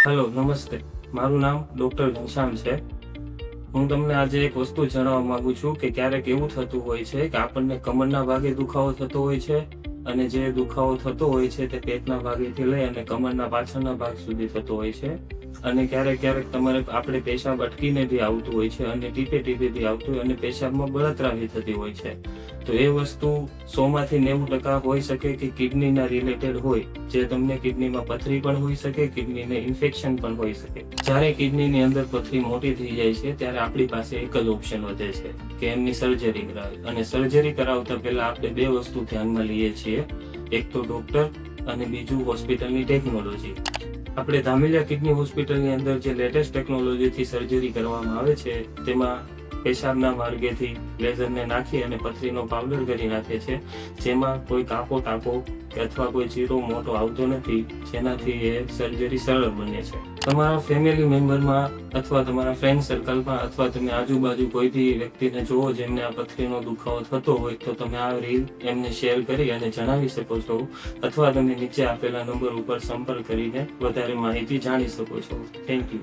Hello, નમસ્તે. મારું નામ ડૉક્ટર ઘનશ્યામ છે. હું તમને આજે એક વસ્તુ જણાવવા માંગુ છું કે ક્યારેક એવું થતું હોય છે કે આપણને કમરના ભાગે દુખાવો થતો હોય છે, અને જે દુખાવો થતો હોય છે તે પેટના ભાગેથી લઈ અને કમરના પાછળના ભાગ સુધી થતો હોય છે. અને ક્યારેક આપણે પેશાબ અટકીને બી આવતું હોય છે, અને ટીપે ટીપેથી આવતું હોય, અને પેશાબમાં બળતરા બી થતી હોય છે. તો એ વસ્તુ 100માંથી 90% હોઈ શકે કે કિડનીના રિલેટેડ હોય, જે તમને કિડનીમાં પથરી પણ હોઈ શકે, કિડનીને ઇન્ફેક્શન પણ હોઈ શકે. જ્યારે કિડનીની અંદર પથરી મોટી થઈ જાય છે ત્યારે આપણી પાસે એક જ ઓપ્શન વધે છે કે એમની સર્જરી કરાવી. અને સર્જરી કરાવતા પહેલા આપણે બે વસ્તુ ધ્યાનમાં લઈએ છીએ, એક તો ડોક્ટર અને બીજું હોસ્પિટલની ટેકનોલોજી. આપણે ધામેલિયા કિડની હોસ્પિટલની અંદર જે લેટેસ્ટ ટેકનોલોજીથી સર્જરી કરવામાં આવે છે તેમાં પેશાબના માર્ગેથી લેઝરને નાખી અને પથરીનો પાવડર કરી નાખે છે, જેમાં કોઈ કાપો ટાંકો કે અથવા કોઈ ચીરો મોટો આવતો નથી, જેનાથી એ સર્જરી સરળ બને છે. તમારા ફેમિલી મેમ્બરમાં અથવા તમારા ફ્રેન્ડ સર્કલમાં અથવા તમે આજુબાજુ કોઈ બી વ્યક્તિને જુઓ જેમને આ પથરીનો દુખાવો થતો હોય તો તમે આ રીલ એમને શેર કરી અને જણાવી શકો છો, અથવા તમે નીચે આપેલા નંબર ઉપર સંપર્ક કરીને વધારે માહિતી જાણી શકો છો. Thank you.